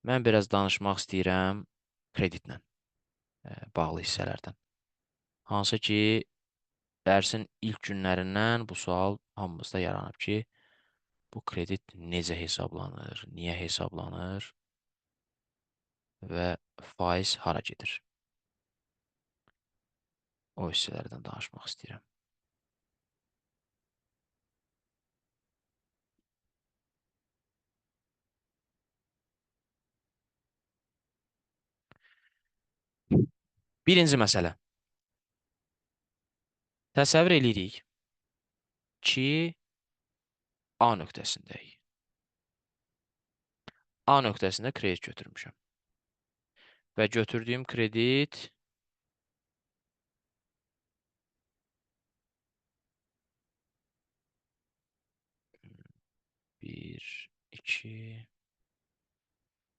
Mən biraz danışmaq istəyirəm kreditlə bağlı hissələrdən. Hansı ki, dərsin ilk günlərindən bu sual hamımızda yaranıb ki, bu kredit necə hesablanır, niyə hesablanır və faiz hara gedir? O hissələrdən danışmaq istəyirəm. Birinci məsələ. Təsəvvür edirik ki, A nöqtəsindəyik. A nöqtəsində kredit götürmüşəm. Və götürdüyüm kredit 1, 2,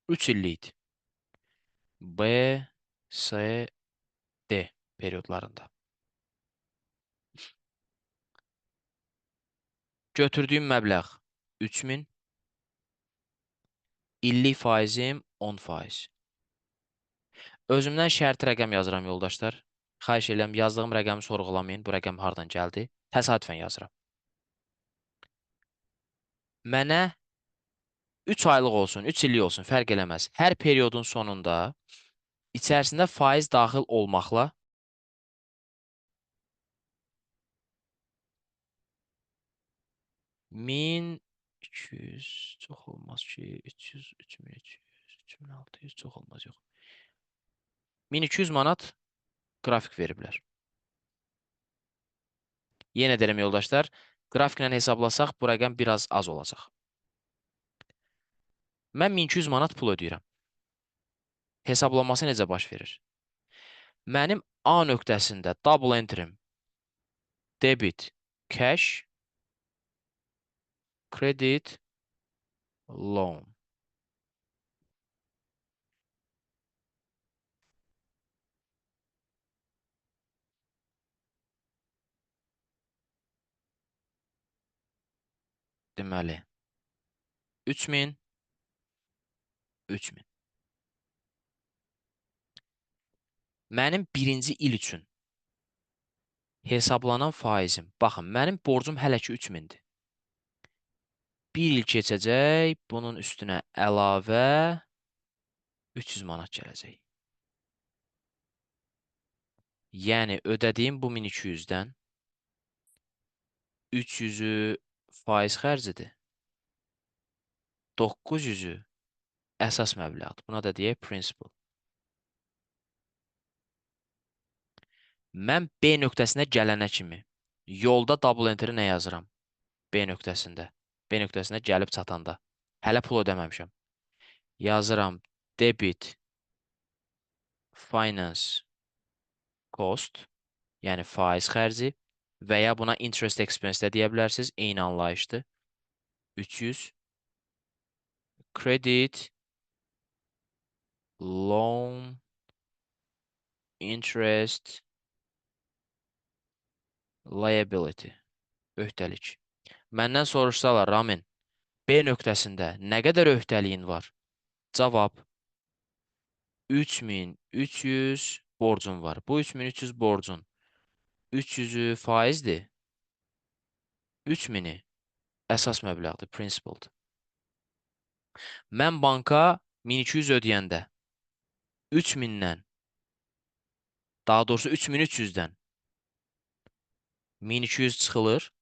3 illikdir. B, C, D periodlarında. Götürdüyüm məbləğ 3000, illik faizim 10%. Özümdən şərti rəqəm yazıram yoldaşlar. Xahiş edirəm, yazdığım rəqəmi sorğulamayın. Bu rəqəm hardan gəldi? Təsadüfən yazıram. Mənə 3 aylıq olsun, 3 illik olsun, fərq eləməz. Hər periodun sonunda içərisində faiz daxil olmaqla 1200 çox olmaz ki, 300, 3300, 3600 çox olmaz, yox. 1200 manat qrafik veriblər. Yenə deyirəm yoldaşlar, qrafiklə hesablasaq bu rəqəm biraz az olacaq. Mən 1200 manat pul ödəyirəm. Hesablanması necə baş verir? Mənim A nöqtəsində double entrim debit cash credit loan. Deməli, 3000, 3000. Mənim birinci il üçün hesablanan faizim, baxın, mənim borcum hələ ki 3000-dir. Bir il keçəcək, bunun üstünə əlavə 300 manat gələcək. Yəni, ödədiyim bu 1200-dən 300-ü faiz xərcidir. 900-ü əsas məbləğdir. Buna da deyək principal. Mən B nöqtəsinə gələnə kimi yolda double enteri nə yazıram? B nöqtəsində. B nöqtəsinə gəlib çatanda. Hələ pul ödəməmişəm. Yazıram debit finance cost, yəni faiz xərci və ya buna interest expense də deyə bilərsiniz. Eyni anlayışdır. 300 credit loan interest liability öhdəlik. Məndən soruşsalar, Ramin, B nöqtəsində nə qədər öhdəliyin var? Cavab 3300 borcun var. Bu 3300 borcun 300-ü faizdir. 3000-i əsas məbləğdir, principaldır. Mən banka 1200 ödəyəndə 3000-dən, daha doğrusu 3300-dən 1200 çıxılır.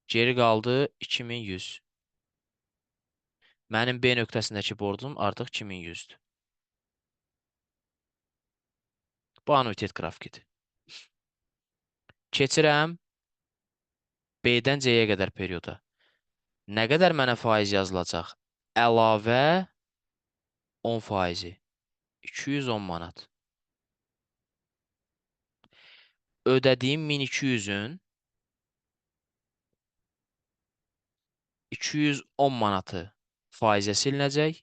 Geri qaldı 2100. Mənim B nöqtəsindəki borcum artıq 2100-dür. Bu annuitet qrafikidir. Keçirəm B-dən C-yə qədər perioda. Nə qədər mənə faiz yazılacaq? Əlavə 10 faizi. 210 manat. Ödədiyim 1200-ün 210 manatı faizə silinəcək.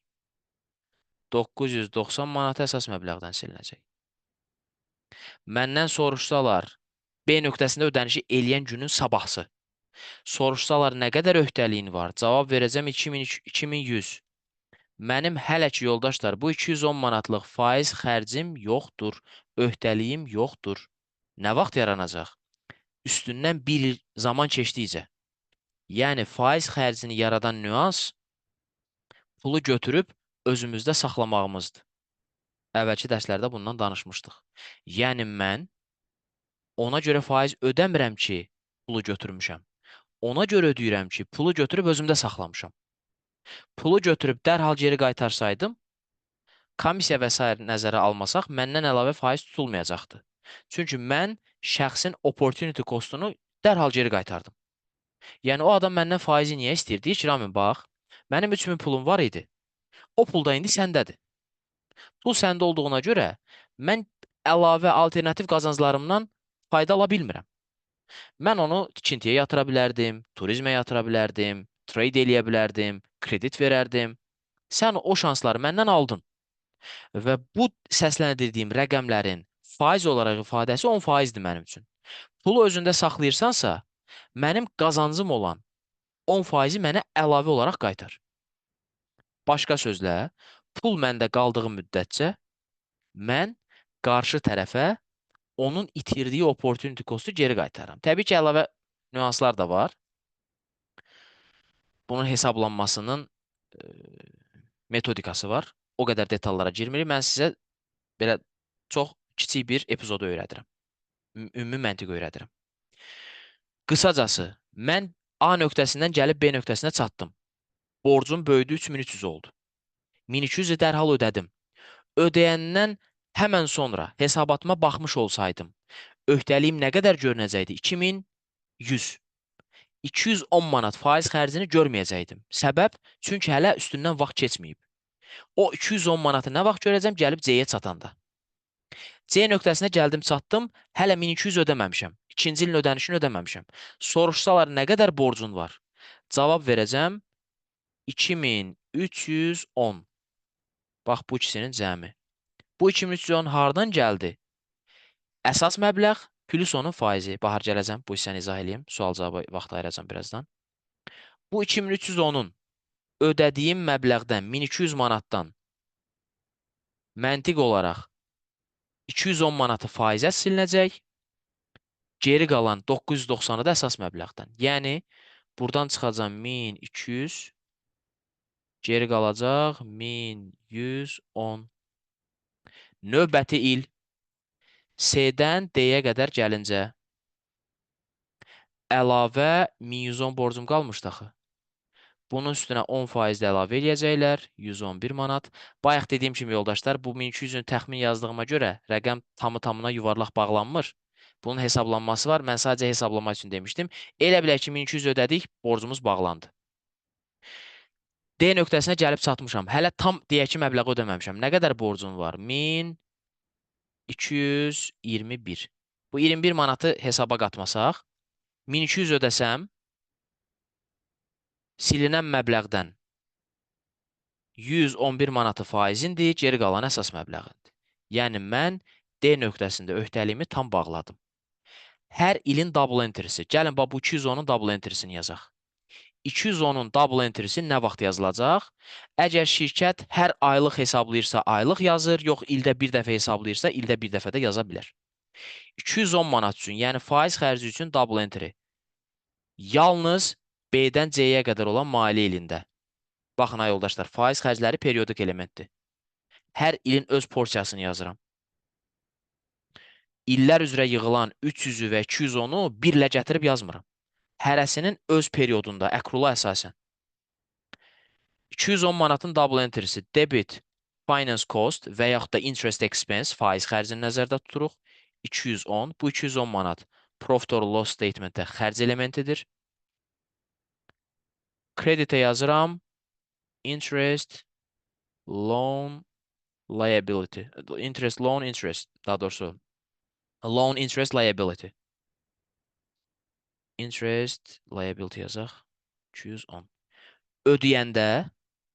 990 manatı əsas məbləğdən silinəcək. Məndən soruşsalar, B nöqtəsində ödənişi eləyən günün sabahsı. Soruşsalar, nə qədər öhdəliyin var? Cavab verəcəm 2100. Mənim hələ ki yoldaşlar bu 210 manatlıq faiz xərcim yoxdur, öhdəliyim yoxdur. Nə vaxt yaranacaq? Üstündən bir il zaman keçdikcə. Yəni faiz xərcini yaradan nüans pulu götürüb özümüzdə saxlamağımızdır. Əvvəlki dərslərdə bundan danışmışdıq. Yəni mən ona görə faiz ödəmirəm ki, pulu götürmüşəm. Ona görə ödəyirəm ki, pulu götürüb özümdə saxlamışam. Pulu götürüb dərhal geri qaytarsaydım, komissiya və s. nəzərə almasaq, məndən əlavə faiz tutulmayacaqdı. Çünki mən şəxsin opportunity costunu dərhal geri qaytardım. Yəni o adam məndən faizi niyə istəyir? Deyir ki, Ramin, bax, mənim 3000 pulum var idi. O pul da indi səndədir. Pul səndə olduğuna görə mən əlavə alternativ qazanclarımdan fayda ala bilmirəm. Mən onu tikintiyə yatıra bilərdim, turizmə yatıra bilərdim, trade eləyə bilərdim, kredit verərdim. Sən o şansları məndən aldın. Və bu səsləndirdiyim rəqəmlərin faiz olaraq ifadəsi 10%dir mənim üçün. Pulu özündə saxlayırsansa, mənim qazancım olan 10%-i mənə əlavə olaraq qaytar. Başqa sözlə, pul məndə qaldığı müddətcə mən qarşı tərəfə onun itirdiyi opportunity costu geri qaytarıram. Təbii ki, əlavə nüanslar da var. Bunun hesablanmasının e, metodikası var. O qədər detallara girmirik. Mən sizə belə çox kiçik bir epizodu öyrədirəm. Ümumi məntiq öyrədirəm. Qısacası, mən A nöqtəsindən gəlib B nöqtəsinə çatdım. Borcum böyüdü, 3300 oldu. 1200-ü dərhal ödədim. Ödəyəndən həmən sonra hesabatıma baxmış olsaydım, öhdəliyim nə qədər görünəcəkdi? 2100. 210 manat faiz xərcini görməyəcəkdim. Səbəb? Çünki hələ üstündən vaxt keçməyib. O 210 manatı nə vaxt görəcəm? Gəlib C-yə çatanda. C nöqtəsinə gəldim, çatdım, hələ 1200 ödəməmişəm. İkinci ilin ödənişini ödəməmişəm. Soruşsalar nə qədər borcun var? Cavab verəcəm 2310. Bax bu ikisinin cəmi. Bu 2310 hardan gəldi? Əsas məbləğ plus onun faizi. Bahar gələcəm, bu hissəni izah edeyim. Sual-cavaba vaxt ayıracam birazdan. Bu 2310-un ödədiyim məbləğdən 1200 manatdan məntiq olaraq 210 manatı faizə silinəcək. Geri qalan 990-ı da əsas məbləğdən. Yəni, buradan çıxacaq 1200, geri qalacaq 1110. Növbəti il C-dən D-yə qədər gəlincə əlavə 1110 borcum qalmışdı axı. Bunun üstünə 10% də əlavə eləyəcəklər, 111 manat. Bayaq dediyim kimi yoldaşlar, bu 1200-ün təxmin yazdığıma görə rəqəm tamı-tamına yuvarlaq bağlanmır. Bunun hesablanması var. Mən sadəcə hesablamaq üçün demişdim. Elə bilək ki, 1200 ödədik, borcumuz bağlandı. D nöqtəsinə gəlib çatmışam. Hələ tam deyək ki, məbləği ödəməmişəm. Nə qədər borcum var? 1221. Bu 21 manatı hesaba qatmasaq, 1200 ödəsəm, silinən məbləğdən 111 manatı faizindir, geri qalan əsas məbləğindir. Yəni, mən D nöqtəsində öhdəliyimi tam bağladım. Hər ilin double entry'si. Gəlin, bu 210-un double entry'sini yazaq. 210-un double entry'si nə vaxt yazılacaq? Əgər şirkət hər aylıq hesablayırsa, aylıq yazır, yox, ildə bir dəfə hesablayırsa, ildə bir dəfə də yaza bilər. 210 manat üçün, yəni faiz xərci üçün double entry. Yalnız B-dən C-yə qədər olan maliyyə ilində. Baxın, ay yoldaşlar, faiz xərcləri periodik elementdir. Hər ilin öz porsiyasını yazıram. İllər üzrə yığılan 300-ü və 210-u birlə gətirib yazmıram. Hərəsinin öz periodunda, əkrula əsasən. 210 manatın double entry'si debit, finance cost və yaxud da interest expense, faiz xərcini nəzərdə tuturuq. 210, bu 210 manat profit or loss statementdə xərc elementidir. Kreditə yazıram. Interest, loan, liability. Interest, loan, interest. Daha doğrusu, loan, interest, liability. Interest, liability yazaq. 210. Ödəyəndə,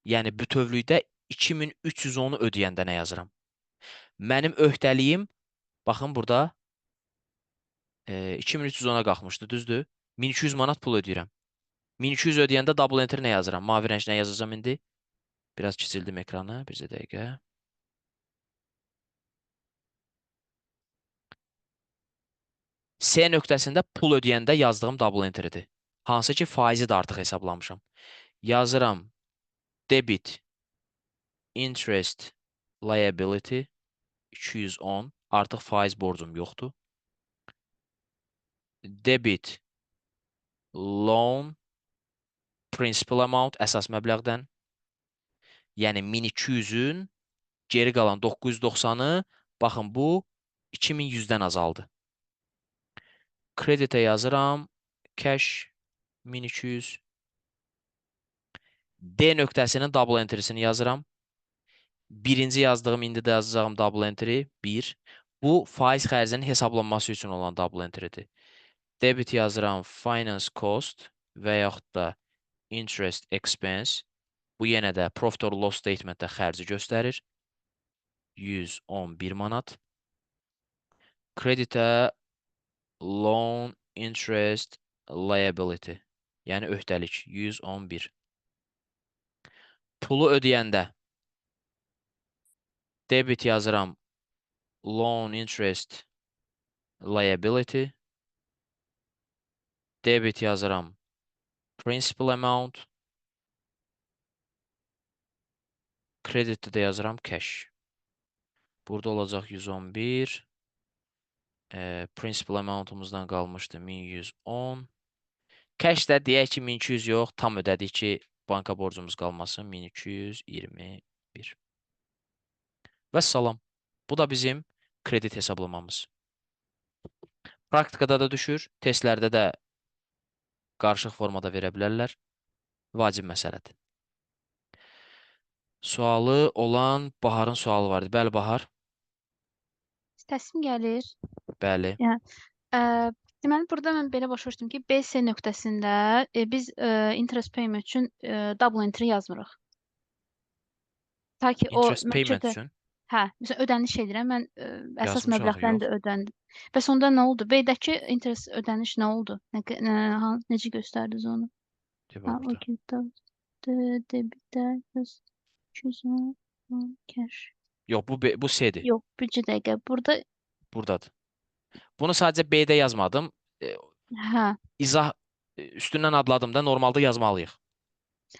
yəni bütövlükdə 2310-u ödəyəndə nə yazıram? Mənim öhdəliyim, baxın burada 2310-a qalxmışdı, düzdür? 1200 manat pul ödəyirəm. 1200 ödəyəndə double enter nə yazıram? Mavi rənglə yazacağam indi. Biraz kiçildim ekranı. Bir dəqiqə. C nöqtəsində pul ödəyəndə yazdığım double entry'dir. Hansı ki faizi də artıq hesablamışam. Yazıram debit interest liability 210. Artıq faiz borcum yoxdur. Debit loan principal amount əsas məbləğdən. Yəni 1200-ün geri qalan 990-ı baxın bu 2100-dən azaldı. Kreditə yazıram cash 1200. D nöqtəsinin double entry'sini yazıram. Birinci yazdığım, indi də yazacağım double entry 1. Bu faiz xərcinin hesablanması üçün olan double entry'dir. Debit yazıram finance cost və yaxud da interest expense. Bu yenə də profit or loss statementdə xərci göstərir. 111 manat. Kreditə loan interest liability. Yəni öhdəlik 111. Pulu ödəyəndə debit yazıram loan interest liability. Debit yazıram principal amount. Kreditdə də yazıram cash. Burada olacaq 111. Principal amount-umuzdan qalmışdı 1110. Cash də deyək ki 1200 yox, tam ödədik ki banka borcumuz qalmasın 1221. Vəssalam. Bu da bizim kredit hesablamamız. Praktikada da düşür, testlərdə də qarışıq formada verə bilərlər. Vacib məsələdir. Sualı olan Baharın sualı vardı. Bəli, Bahar. Səsim gəlir. Bəli. Yəni, deməli, burada mən belə başa düşdüm ki, BC nöqtəsində biz interest payment üçün double entry yazmırıq. Ta ki o Interest payment müddətə, üçün məsələn, ödəniş edirəm, mən əsas yazmışıq, məbləğdən yox. də ödəndi. Bəs onda nə oldu? B-dəki interest ödəniş nə oldu? Necə göstərdiniz onu? Deyib burada. Okay, debitdə 210 cash. Yox, bu C-dir. Yox, bir dəqiqə. Burada Buradadır. Bunu sadəcə B-də yazmadım. hə, İzah üstündən adladım da normalda yazmalıyıq.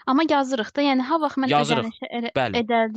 amma yazırıq da. Yəni ha vaxt mən Yazırıq. ödənişi Bəli. edərdim